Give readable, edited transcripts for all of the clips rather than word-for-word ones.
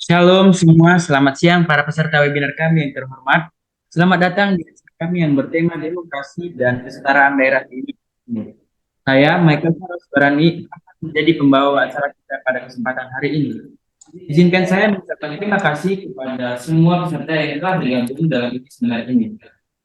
Shalom semua, selamat siang para peserta webinar kami yang terhormat. Selamat datang di acara kami yang bertema demokrasi dan kesetaraan daerah ini. Saya Michael Faros Barani akan menjadi pembawa acara kita pada kesempatan hari ini. Izinkan saya mengucapkan terima kasih kepada semua peserta yang telah bergabung dalam webinar ini.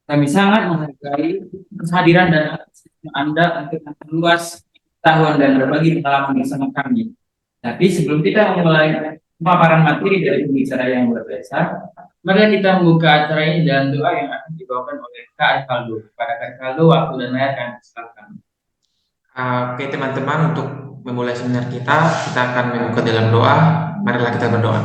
Kami sangat menghargai kehadiran dan antusiasme Anda untuk memperluas pengetahuan dan berbagi pengalaman bersama kami. Tapi sebelum kita memulai pemaparan materi dari pembicara yang luar biasa, mari kita membuka acara ini dengan doa yang akan dibawakan oleh Kak Evaldo. Kepada Kak Evaldo, waktu dan layar kami silakan. Oke teman-teman, untuk memulai seminar kita akan membuka dalam doa. Marilah kita berdoa.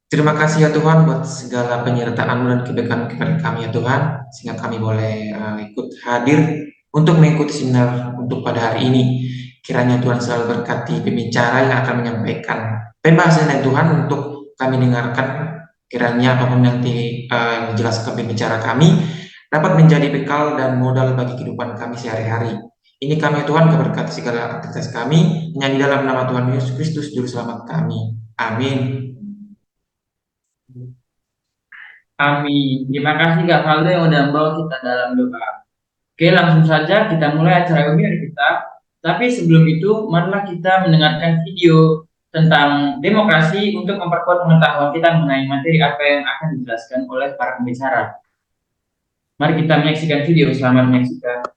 Terima kasih ya Tuhan buat segala penyertaan dan kebaikan kepada kami ya Tuhan, sehingga kami boleh ikut hadir untuk mengikuti seminar untuk pada hari ini. Kiranya Tuhan selalu berkati pembicara yang akan menyampaikan pembahasan dari Tuhan untuk kami dengarkan. Kiranya apapun nanti dijelaskan pembicara kami dapat menjadi bekal dan modal bagi kehidupan kami sehari-hari. Ini kami Tuhan, keberkati segala aktivitas kami, hanya di dalam nama Tuhan Yesus Kristus Juru Selamat kami. Amin. Amin. Terima kasih Kak Evaldo yang sudah membawa kita dalam doa. Oke, langsung saja kita mulai acara webinar kita. Tapi sebelum itu, marilah kita mendengarkan video tentang demokrasi untuk memperkuat pengetahuan kita mengenai materi apa yang akan dijelaskan oleh para pembicara. Mari kita menyaksikan video. Selamat menyaksikan.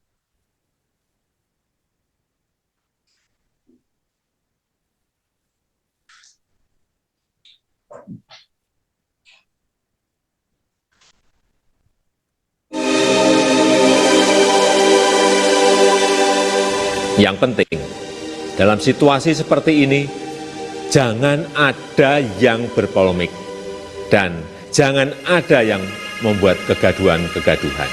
Yang penting, dalam situasi seperti ini, jangan ada yang berpolemik dan jangan ada yang membuat kegaduhan-kegaduhan.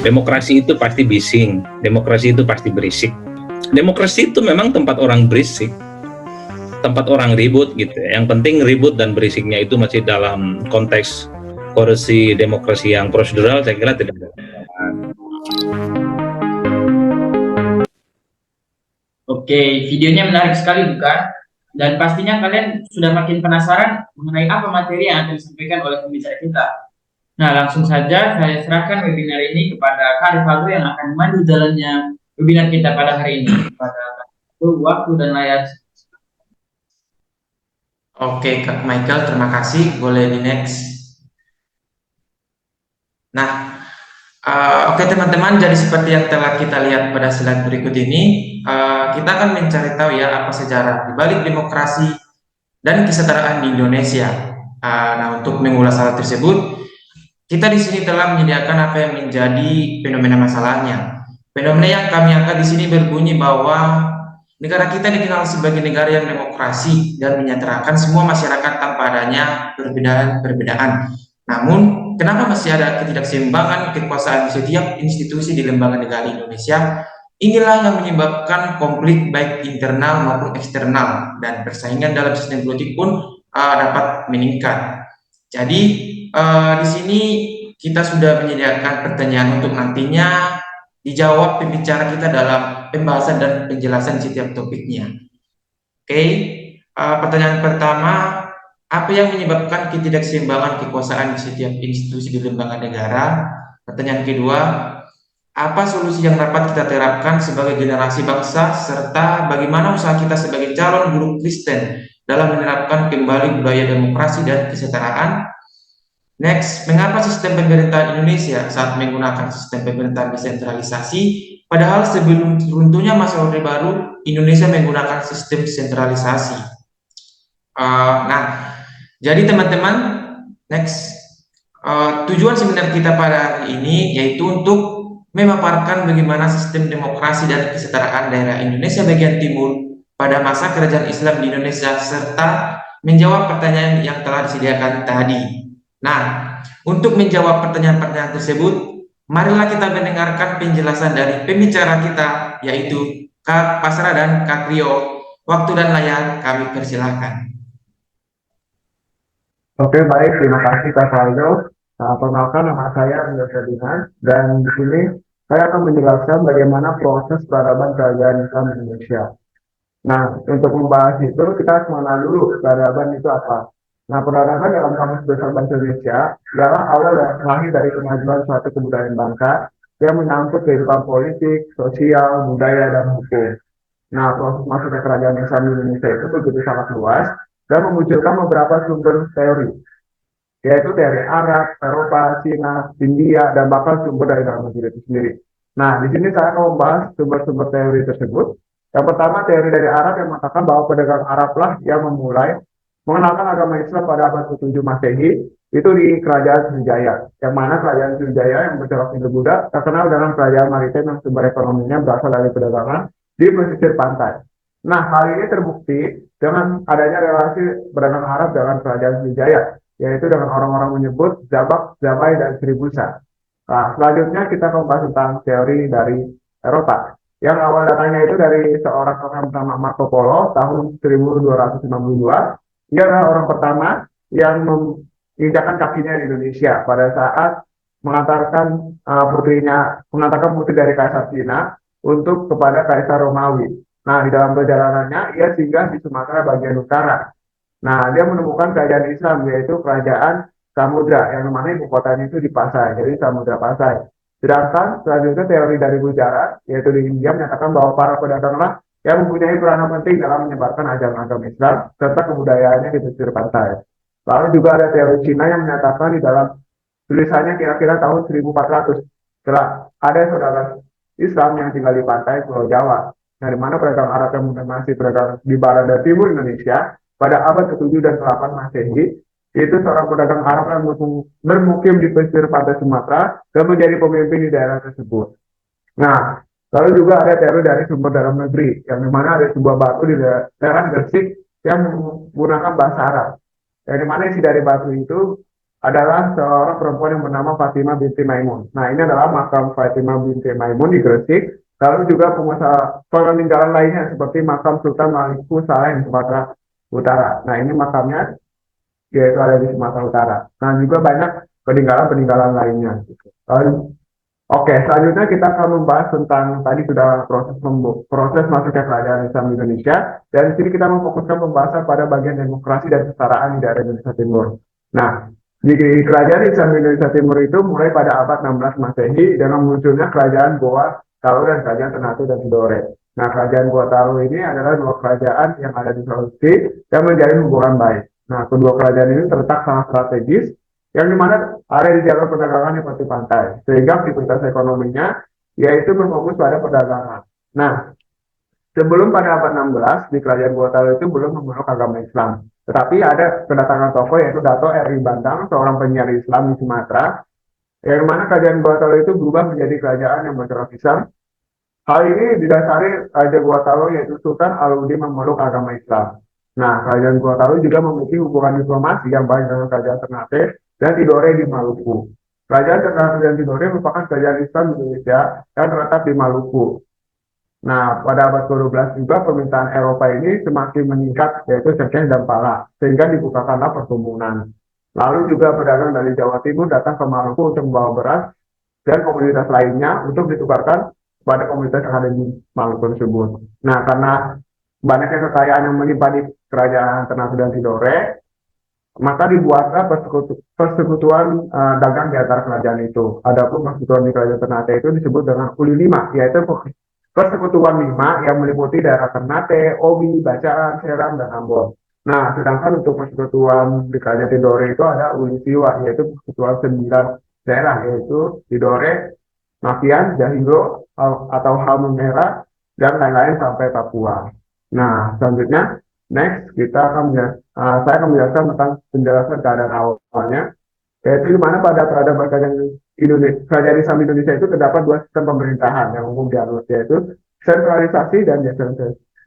Demokrasi itu pasti bising, demokrasi itu pasti berisik. Demokrasi itu memang tempat orang berisik, tempat orang ribut gitu. Yang penting ribut dan berisiknya itu masih dalam konteks korupsi demokrasi yang prosedural, saya kira tidak ada. Oke, videonya menarik sekali bukan? Dan pastinya kalian sudah makin penasaran mengenai apa materi yang akan disampaikan oleh pembicara kita. Nah, langsung saja saya serahkan webinar ini kepada Kak Rivaldo yang akan memandu jalannya webinar kita pada hari ini. Pada waktu dan layar. Oke, Kak Michael, terima kasih. Boleh di next. Nah, oke teman-teman, jadi seperti yang telah kita lihat pada slide berikut ini, kita akan mencari tahu ya apa sejarah di balik demokrasi dan kesetaraan di Indonesia. Nah, untuk mengulas hal tersebut, kita di sini telah menyediakan apa yang menjadi fenomena masalahnya. Fenomena yang kami angkat di sini berbunyi bahwa negara kita dikenal sebagai negara yang demokrasi dan menyejahterakan semua masyarakat tanpa adanya perbedaan. Namun, kenapa masih ada ketidakseimbangan kekuasaan di setiap institusi di lembaga negara Indonesia? Inilah yang menyebabkan konflik baik internal maupun eksternal, dan persaingan dalam sistem politik pun dapat meningkat. Jadi, di sini kita sudah menyediakan pertanyaan untuk nantinya dijawab pembicara kita dalam pembahasan dan penjelasan setiap topiknya. Oke, pertanyaan pertama, apa yang menyebabkan ketidakseimbangan kekuasaan di setiap institusi di lembaga negara? Pertanyaan kedua, apa solusi yang dapat kita terapkan sebagai generasi bangsa, serta bagaimana usaha kita sebagai calon guru Kristen dalam menerapkan kembali budaya demokrasi dan kesetaraan? Next, mengapa sistem pemerintahan Indonesia saat menggunakan sistem pemerintahan desentralisasi, padahal sebelum runtuhnya masa Orde Baru, Indonesia menggunakan sistem sentralisasi? Nah, jadi teman-teman, next, tujuan seminar kita pada hari ini yaitu untuk memaparkan bagaimana sistem demokrasi dan kesetaraan daerah Indonesia bagian timur pada masa kerajaan Islam di Indonesia, serta menjawab pertanyaan yang telah disediakan tadi. Nah, untuk menjawab pertanyaan-pertanyaan tersebut, marilah kita mendengarkan penjelasan dari pembicara kita, yaitu Kak Pasra dan Kak Rio. Waktu dan layar kami persilahkan. Oke, baik. Terima kasih Kak Faldo. Perkenalkan, nama saya Rio Ferdinand, dan di sini saya akan menjelaskan bagaimana proses peradaban kerajaan Islam di Indonesia. Nah, untuk membahas itu, kita harus mengenal dulu peradaban itu apa. Nah, peradaban dalam Kamus Besar Bahasa Indonesia adalah awal dan lahir dari kemajuan suatu kebudayaan bangsa yang menyangkut kehidupan politik, sosial, budaya, dan hukum. Nah, proses masuknya kerajaan Islam di Indonesia itu begitu sangat luas dan memunculkan beberapa sumber teori, yaitu dari Arab, Eropa, Cina, India, dan bahkan sumber dari dalam negeri itu sendiri. Nah, di sini saya akan membahas sumber-sumber teori tersebut. Yang pertama, teori dari Arab yang mengatakan bahwa pedagang Arab lah yang memulai mengenalkan agama Islam pada abad ke-7 Masehi, itu di Kerajaan Sriwijaya. Yang mana Kerajaan Sriwijaya yang bercorak Hindu-Buddha terkenal dengan kerajaan maritim yang sumber ekonominya berasal dari perdagangan di pesisir pantai. Nah, hal ini terbukti dengan adanya relasi pedagang Arab dengan Kerajaan Sriwijaya, yaitu dengan orang-orang menyebut Zabak, Zabai, dan Sribusa. Nah, selanjutnya kita akan membahas tentang teori dari Eropa. Yang awal datangnya itu dari seorang orang bernama Marco Polo tahun 1262. Dia adalah orang pertama yang menginjakkan kakinya di Indonesia pada saat mengantarkan putri dari Kaisar Cina untuk kepada Kaisar Romawi. Nah, di dalam perjalanannya ia singgah di Sumatera bagian utara. Nah, dia menemukan kerajaan Islam, yaitu kerajaan Samudra, yang mana ibu kotanya itu di Pasai, jadi Samudra Pasai. Sedangkan selanjutnya teori dari Gujarat, yaitu di India, menyatakan bahwa para pedaganglah yang mempunyai peranan penting dalam menyebarkan ajaran agama Islam, serta kebudayaannya di pesisir pantai. Lalu juga ada teori Cina yang menyatakan di dalam tulisannya kira-kira tahun 1400, setelah ada saudara Islam yang tinggal di pantai Pulau Jawa, nah, di mana pedagang Arab yang mendominasi pedagang di barat dan timur Indonesia pada abad ke-7 dan ke-8 Masehi, itu seorang pedagang Arab yang bermukim di pesisir pantai Sumatera dan menjadi pemimpin di daerah tersebut. Nah, lalu juga ada teori dari sumber dalam negeri, yang dimana ada sebuah batu di daerah Gresik yang menggunakan bahasa Arab. Yang dimana isi dari batu itu adalah seorang perempuan yang bernama Fatimah binti Maimun. Nah, ini adalah makam Fatimah binti Maimun di Gresik. Lalu juga peninggalan lainnya seperti makam Sultan Maliku Saleh di Sumatera Utara. Nah, ini makamnya yaitu ada di Sumatera Utara. Nah, juga banyak peninggalan-peninggalan lainnya. Lalu, oke, selanjutnya kita akan membahas tentang tadi sudah proses masuknya kerajaan Islam di Indonesia, dan di sini kita memfokuskan pembahasan pada bagian demokrasi dan kesetaraan di daerah Indonesia Timur. Nah, di kerajaan Islam di Indonesia Timur itu mulai pada abad 16 Masehi dengan munculnya kerajaan Goa Taro dan kerajaan Ternate dan Tidore. Nah, kerajaan Goa Taro ini adalah dua kerajaan yang ada di Sulawesi yang menjalin hubungan baik. Nah, kedua kerajaan ini terletak sangat strategis, yang dimana ada di jalur perdagangan yang seperti pantai, sehingga aktivitas ekonominya yaitu berfokus pada perdagangan. Nah, sebelum pada abad 16 di kerajaan Goa Taro itu belum memeluk agama Islam, tetapi ada kedatangan tokoh yaitu Dato R.I. Bantang, seorang penyiar Islam di Sumatera, yang mana kerajaan Goa Taro itu berubah menjadi kerajaan yang bercorak Islam. Hal ini didasari Raja Goa Taro yaitu Sultan Alauddin memeluk agama Islam. Nah, kerajaan Goa Taro juga memiliki hubungan diplomasi yang baik dengan kerajaan Ternate dan Tidore di Maluku. Kerajaan Ternate dan Tidore merupakan kerajaan Islam di Indonesia yang terletak di Maluku. Nah, pada abad ke-12 juga permintaan Eropa ini semakin meningkat, yaitu cengkeh dan pala, sehingga dibukakanlah perkebunan. Lalu juga pedagang dari Jawa Timur datang ke Maluku untuk membawa beras dan komoditas lainnya untuk ditukarkan pada komunitas yang ada di Maluku tersebut. Nah, karena banyaknya kekayaan yang melimpah di kerajaan Ternate dan Tidore, maka dibuatlah persekutuan dagang di antara kerajaan itu. Adapun persekutuan di kerajaan Ternate itu disebut dengan Uli Lima, yaitu persekutuan lima yang meliputi daerah Ternate, Obi, Bacaan, Seram, dan Ambon. Nah, sedangkan untuk persekutuan di kerajaan Tidore itu ada Uli Siwa, yaitu persekutuan 9 daerah, yaitu Tidore, Makian, Jahiro, atau Halmahera, Merah, dan lain-lain sampai Papua. Nah, selanjutnya, saya akan menjelaskan tentang penjelasan keadaan awalnya, yaitu di mana pada peradaban kerajaan Islam Indonesia itu terdapat dua sistem pemerintahan yang umum dianut, yaitu sentralisasi dan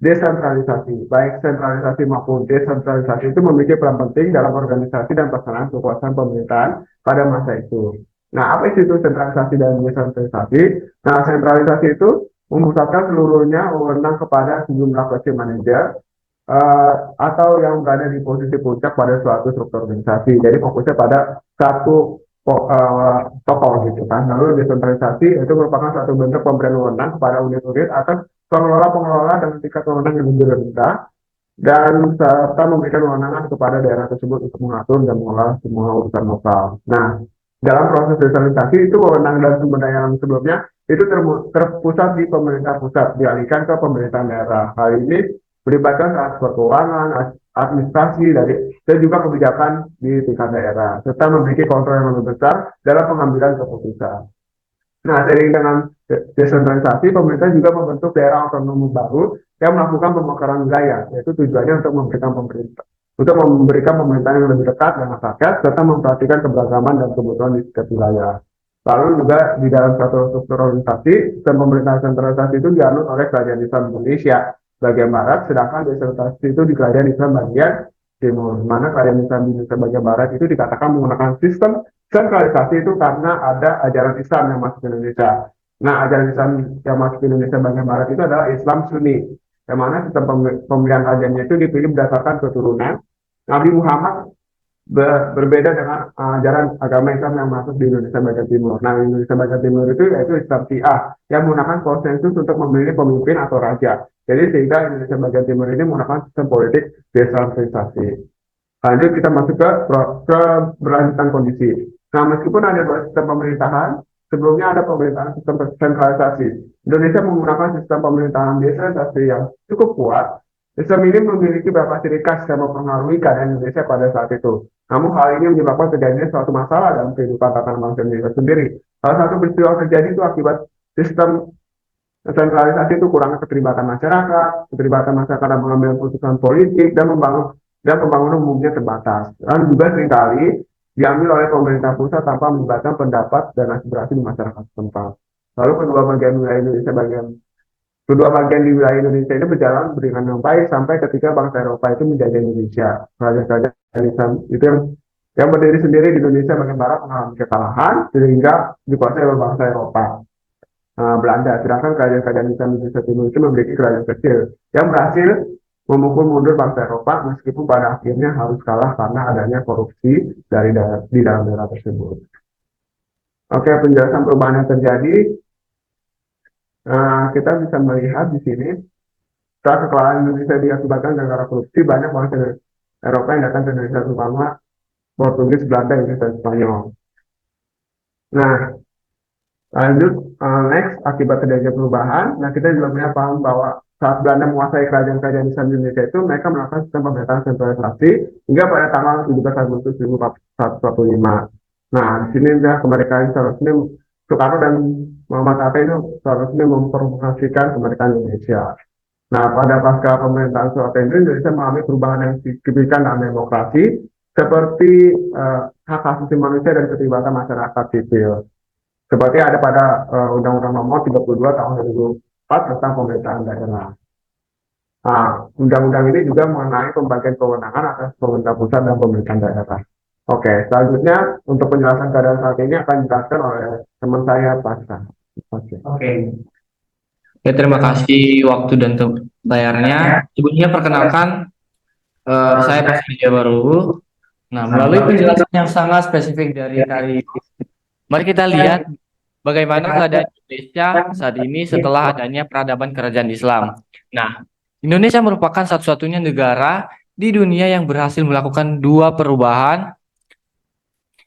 desentralisasi. Baik sentralisasi maupun desentralisasi itu memiliki peran penting dalam organisasi dan pelaksanaan kekuasaan pemerintahan pada masa itu. Nah, apa itu sentralisasi dan desentralisasi? Nah, sentralisasi itu memusatkan seluruhnya wewenang kepada sejumlah kecil manajer atau yang berada di posisi puncak pada suatu struktur organisasi. Jadi fokusnya pada satu tokoh gitu kan. Lalu desentralisasi itu merupakan satu bentuk pemberian wewenang kepada unit-unit atas pengelola-pengelola dengan tingkat wewenang yang lebih rendah dan serta memberikan wewenang kepada daerah tersebut untuk mengatur dan mengelola semua urusan lokal. Nah, dalam proses desentralisasi itu wewenang dan sumber daya alam sebelumnya itu terpusat di pemerintah pusat, dialihkan ke pemerintahan daerah. Hal ini melibatkan transfer keuangan, administrasi dan juga kebijakan di tingkat daerah, serta memiliki kontrol yang lebih besar dalam pengambilan keputusan. Nah, seiring dengan desentralisasi, pemerintah juga membentuk daerah otonom baru yang melakukan pemekaran wilayah, yaitu tujuannya untuk memberikan pemerintahan yang lebih dekat dengan rakyat, serta memperhatikan keberagaman dan kebutuhan di setiap wilayah. Lalu juga di dalam satu struktur organisasi, sistem pemerintahan sentralisasi itu dianut oleh Kerajaan Islam Indonesia bagian barat, sedangkan desentralisasi itu di Kerajaan Islam bagian timur. Mana Kerajaan Islam Indonesia bagian barat itu dikatakan menggunakan sistem sentralisasi itu karena ada ajaran Islam yang masuk ke Indonesia. Nah, ajaran Islam yang masuk ke Indonesia bagian barat itu adalah Islam Sunni, yang mana sistem pemilihan rajanya itu dipilih berdasarkan keturunan. Nabi Muhammad berbeda dengan ajaran agama Islam yang masuk di Indonesia bagian timur. Nah, Indonesia bagian timur itu yaitu Islam Syiah yang menggunakan konsensus untuk memilih pemimpin atau raja. Jadi sehingga Indonesia bagian timur ini menggunakan sistem politik desentralisasi. Lanjut kita masuk ke keberlanjutan kondisi. Nah, meskipun ada dua sistem pemerintahan, sebelumnya ada pemerintahan sistem sentralisasi. Indonesia menggunakan sistem pemerintahan desentralisasi yang cukup kuat. Sistem ini memiliki beberapa ciri khas yang mempengaruhi keadaan Indonesia pada saat itu. Namun hal ini menyebabkan terjadinya suatu masalah dalam kehidupan tatanan bangsa Indonesia sendiri. Salah satu peristiwa terjadi itu akibat sistem sentralisasi itu kurangnya keterlibatan masyarakat dalam mengambil keputusan politik dan pembangunan umumnya terbatas. Dan juga seringkali diambil oleh pemerintah pusat tanpa melibatkan pendapat dan aspirasi di masyarakat setempat. Lalu kedua bagian di wilayah Indonesia ini berjalan dengan baik sampai ketika bangsa Eropa itu menjajah Indonesia. Kerajaan Islam itu yang berdiri sendiri di Indonesia bagian barat mengalami kekalahan sehingga dikuasai oleh bangsa Eropa. Belanda, sedangkan kerajaan Islam Indonesia Timur itu memiliki kerajaan kecil yang berhasil memukul mundur bangsa Eropa meskipun pada akhirnya harus kalah karena adanya korupsi di dalam daerah tersebut. Oke, penjelasan perubahan yang terjadi. Kita bisa melihat di sini setelah kekalahan Indonesia diakibatkan gara-gara korupsi, banyak bangsa Eropa yang datang ke Indonesia, terutama Portugis, Belanda, Inggris, dan Spanyol. Nah, lanjut next akibat terjadinya perubahan. Nah, kita juga punya paham bahwa saat Belanda menguasai kerajaan-kerajaan Islam di Indonesia itu, mereka melakukan sistem pemerintahan sentralisasi hingga pada tanggal 17 Agustus 1445. Nah, di sini sudah kemerdekaan seharusnya Soekarno dan Muhammad Hatta itu seharusnya mempromosikan kemerdekaan Indonesia. Nah, pada pasca pemerintahan Soeharto ini, Indonesia mengalami perubahan yang signifikan dalam demokrasi, seperti hak asasi manusia dan keterlibatan masyarakat sipil. Seperti ada pada Undang-Undang Nomor 32 Tahun 2004 tentang pemerintahan daerah. Nah, undang-undang ini juga mengenai pembagian kewenangan atas pemerintah pusat dan pemerintahan daerah. Oke, selanjutnya untuk penjelasan keadaan saat ini akan dijelaskan oleh teman saya, Pasca. Oke. Ya, terima kasih waktu dan layarnya. Sebelumnya perkenalkan, saya Pasca Baru. Nah, melalui penjelasan yang sangat spesifik dari mari kita lihat bagaimana keadaan Indonesia saat ini setelah adanya peradaban kerajaan Islam. Nah, Indonesia merupakan satu-satunya negara di dunia yang berhasil melakukan dua perubahan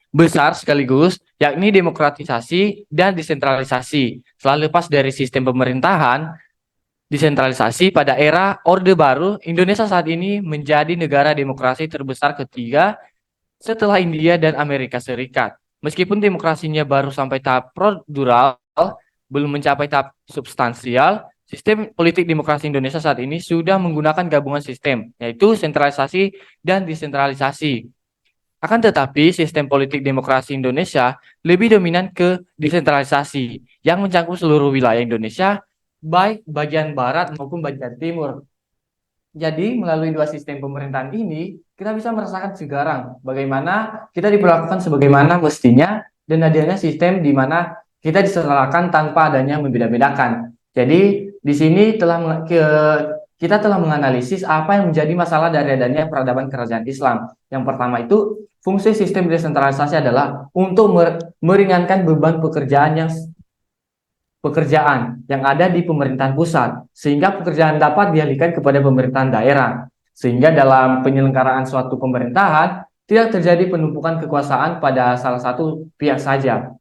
besar sekaligus, yakni demokratisasi dan desentralisasi. Setelah lepas dari sistem pemerintahan desentralisasi pada era Orde Baru, Indonesia saat ini menjadi negara demokrasi terbesar ketiga setelah India dan Amerika Serikat. Meskipun demokrasinya baru sampai tahap prosedural, belum mencapai tahap substansial, sistem politik demokrasi Indonesia saat ini sudah menggunakan gabungan sistem, yaitu sentralisasi dan desentralisasi. Akan tetapi, sistem politik demokrasi Indonesia lebih dominan ke desentralisasi yang mencakup seluruh wilayah Indonesia, baik bagian barat maupun bagian timur. Jadi, melalui dua sistem pemerintahan ini, kita bisa merasakan sekarang bagaimana kita diperlakukan sebagaimana mestinya dan adanya sistem di mana kita diserahkan tanpa adanya membeda-bedakan. Jadi, di sini telah kita telah menganalisis apa yang menjadi masalah dari adanya peradaban kerajaan Islam. Yang pertama itu, fungsi sistem desentralisasi adalah untuk meringankan beban pekerjaan yang ada di pemerintahan pusat, sehingga pekerjaan dapat dialihkan kepada pemerintahan daerah, sehingga dalam penyelenggaraan suatu pemerintahan tidak terjadi penumpukan kekuasaan pada salah satu pihak saja.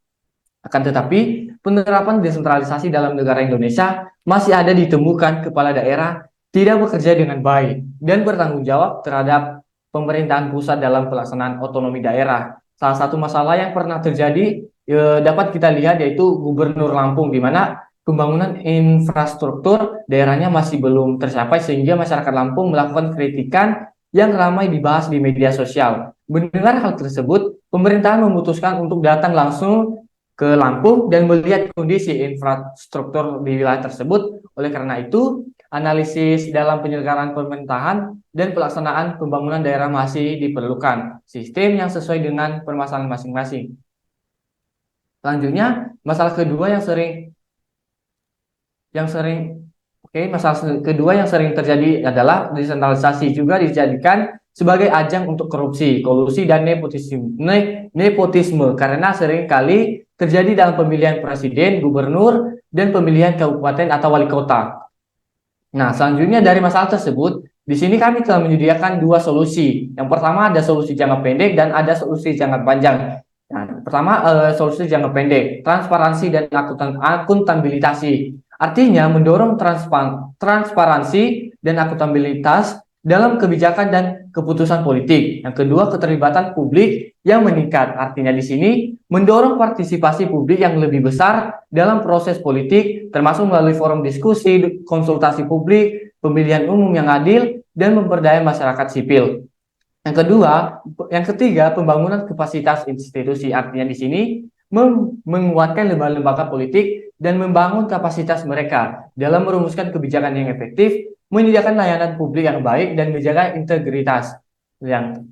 Akan tetapi, penerapan desentralisasi dalam negara Indonesia masih ada ditemukan kepala daerah tidak bekerja dengan baik dan bertanggung jawab terhadap pemerintahan pusat dalam pelaksanaan otonomi daerah. Salah satu masalah yang pernah terjadi dapat kita lihat yaitu Gubernur Lampung, di mana pembangunan infrastruktur daerahnya masih belum tercapai sehingga masyarakat Lampung melakukan kritikan yang ramai dibahas di media sosial. Mendengar hal tersebut, pemerintahan memutuskan untuk datang langsung ke Lampung dan melihat kondisi infrastruktur di wilayah tersebut. Oleh karena itu, analisis dalam penyelenggaraan pemerintahan dan pelaksanaan pembangunan daerah masih diperlukan, sistem yang sesuai dengan permasalahan masing-masing. Selanjutnya, masalah kedua masalah kedua yang sering terjadi adalah desentralisasi juga dijadikan sebagai ajang untuk korupsi, kolusi, dan nepotisme karena seringkali terjadi dalam pemilihan presiden, gubernur, dan pemilihan kabupaten atau wali kota. Nah, selanjutnya dari masalah tersebut, di sini kami telah menyediakan dua solusi. Yang pertama ada solusi jangka pendek dan ada solusi jangka panjang. Nah, pertama solusi jangka pendek, transparansi dan akuntabilitasi. Artinya mendorong transparansi dan akuntabilitas dalam kebijakan dan keputusan politik. Yang kedua, keterlibatan publik yang meningkat. Artinya di sini mendorong partisipasi publik yang lebih besar dalam proses politik, termasuk melalui forum diskusi, konsultasi publik, pemilihan umum yang adil, dan memperdaya masyarakat sipil. Yang ketiga, pembangunan kapasitas institusi. Artinya di sini menguatkan lembaga-lembaga politik dan membangun kapasitas mereka dalam merumuskan kebijakan yang efektif, menyediakan layanan publik yang baik, dan menjaga integritas. Yang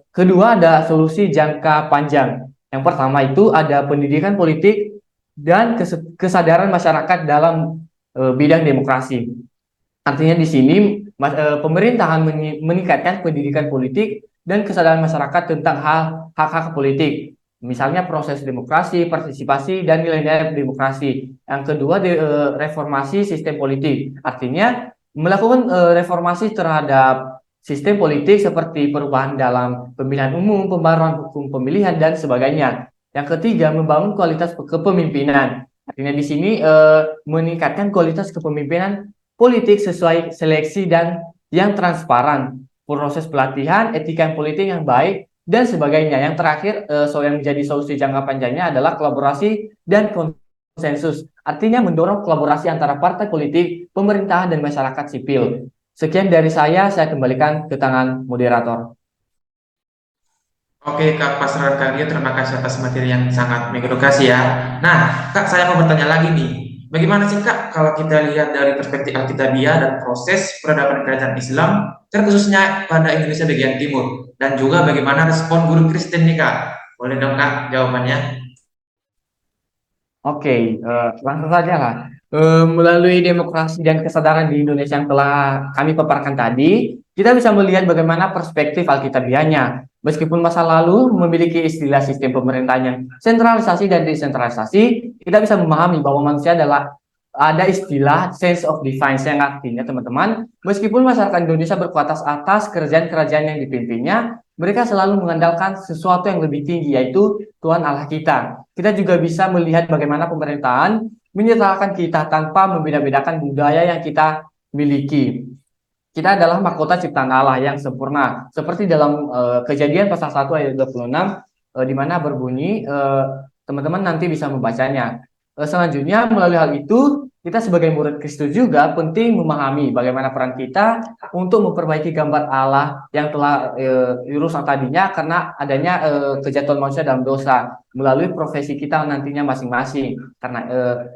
kedua ada solusi jangka panjang. Yang pertama itu ada pendidikan politik dan kesadaran masyarakat dalam bidang demokrasi. Artinya di sini pemerintahan meningkatkan pendidikan politik dan kesadaran masyarakat tentang hak-hak politik. Misalnya proses demokrasi, partisipasi, dan nilai-nilai demokrasi. Yang kedua, reformasi sistem politik. Artinya melakukan reformasi terhadap sistem politik seperti perubahan dalam pemilihan umum, pembaruan hukum pemilihan, dan sebagainya. Yang ketiga, membangun kualitas kepemimpinan. Artinya di sini meningkatkan kualitas kepemimpinan politik sesuai seleksi dan yang transparan, proses pelatihan, etika politik yang baik, dan sebagainya. Yang terakhir, yang menjadi solusi jangka panjangnya adalah kolaborasi dan konsensus. Artinya mendorong kolaborasi antara partai politik, pemerintahan, dan masyarakat sipil. Sekian dari saya kembalikan ke tangan moderator. Oke, Kak Pasran Kadio, terima kasih atas materi yang sangat mengedukasi ya. Nah, Kak, saya mau bertanya lagi nih. Bagaimana sih, Kak, kalau kita lihat dari perspektif Alkitabiah dan proses peradaban kerajaan Islam, terkhususnya pada Indonesia bagian timur, dan juga bagaimana respon guru Kristen nih, Kak? Boleh dong, Kak, jawabannya? Oke, langsung saja lah. Melalui demokrasi dan kesadaran di Indonesia yang telah kami paparkan tadi, kita bisa melihat bagaimana perspektif Alkitabiahnya. Meskipun masa lalu memiliki istilah sistem pemerintahan yang sentralisasi dan desentralisasi, kita bisa memahami bahwa manusia ada istilah sense of defense yang artinya, teman-teman, meskipun masyarakat Indonesia berkuatas atas kerajaan-kerajaan yang dipimpinnya, mereka selalu mengandalkan sesuatu yang lebih tinggi, yaitu Tuhan Allah kita. Kita juga bisa melihat bagaimana pemerintahan menyertakan kita tanpa membeda-bedakan budaya yang kita miliki. Kita adalah mahkota ciptaan Allah yang sempurna. Seperti dalam Kejadian pasal 1 ayat 26, di mana berbunyi, teman-teman nanti bisa membacanya. Selanjutnya, melalui hal itu, kita sebagai murid Kristus juga penting memahami bagaimana peran kita untuk memperbaiki gambar Allah yang telah rusak tadinya karena adanya kejatuhan manusia dalam dosa melalui profesi kita nantinya masing-masing. Karena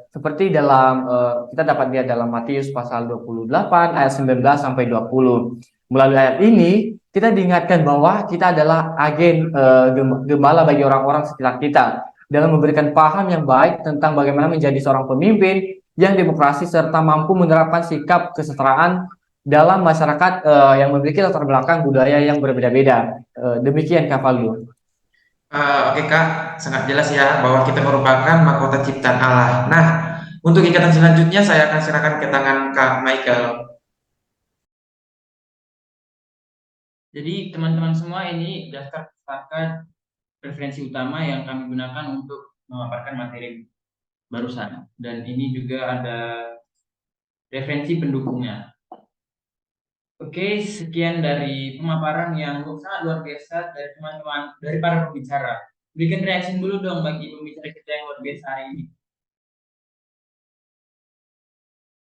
seperti dalam kita dapat lihat dalam Matius pasal 28 ayat 19 sampai 20. Melalui ayat ini kita diingatkan bahwa kita adalah agen gembala bagi orang-orang sekitar kita dalam memberikan paham yang baik tentang bagaimana menjadi seorang pemimpin yang demokrasi serta mampu menerapkan sikap kesetaraan dalam masyarakat yang memiliki latar belakang budaya yang berbeda-beda. Demikian Kak Faldo. Oke Kak, sangat jelas ya bahwa kita merupakan mahkota ciptaan Allah. Nah, untuk ikatan selanjutnya saya akan serahkan ke tangan Kak Michael. Jadi teman-teman semua, ini daftar pustaka referensi utama yang kami gunakan untuk memaparkan materi barusan. Dan ini juga ada referensi pendukungnya. Oke, sekian dari pemaparan yang sangat luar biasa dari teman-teman, dari para pembicara. Bikin reaksi dulu dong bagi pembicara kita yang luar biasa hari ini.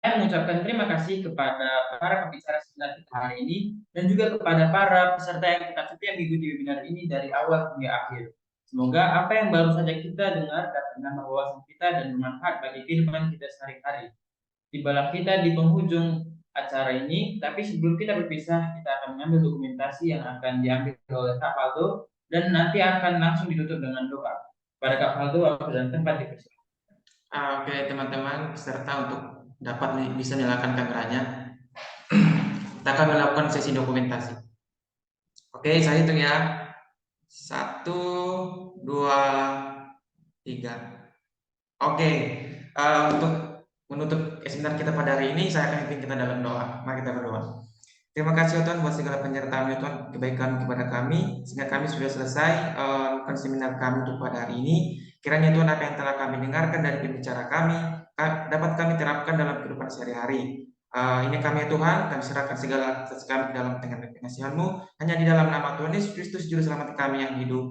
Saya mengucapkan terima kasih kepada para pembicara seminar kita hari ini dan juga kepada para peserta yang kita setia mengikuti webinar ini dari awal hingga akhir. Semoga apa yang baru saja kita dengar dapat menambah wawasan kita dan bermanfaat bagi kehidupan kita sehari-hari. Tibalah kita di penghujung acara ini, tapi sebelum kita berpisah, kita akan mengambil dokumentasi yang akan diambil oleh Kak Faldo dan nanti akan langsung ditutup dengan doa. Pada Kak Faldo, waktu dan tempat dipersilakan. Oke teman-teman, peserta untuk dapat bisa nyalakan kameranya. Kita akan melakukan sesi dokumentasi. Oke, saya hitung ya. 1, 2, 3. Oke, untuk menutup seminar kita pada hari ini, saya akan pimpin kita dalam doa. Mari kita berdoa. Terima kasih ya Tuhan buat segala penyertaan ya Tuhan, kebaikan kepada kami, sehingga kami sudah selesai seminar kami untuk pada hari ini. Kiranya Tuhan apa yang telah kami dengarkan dari pembicara kami, dapat kami terapkan dalam kehidupan sehari-hari. Ini kami ya Tuhan, kami serahkan segala kami dalam tangan pengasihan-Mu, hanya di dalam nama Tuhan Yesus Kristus, Juru Selamat kami yang hidup.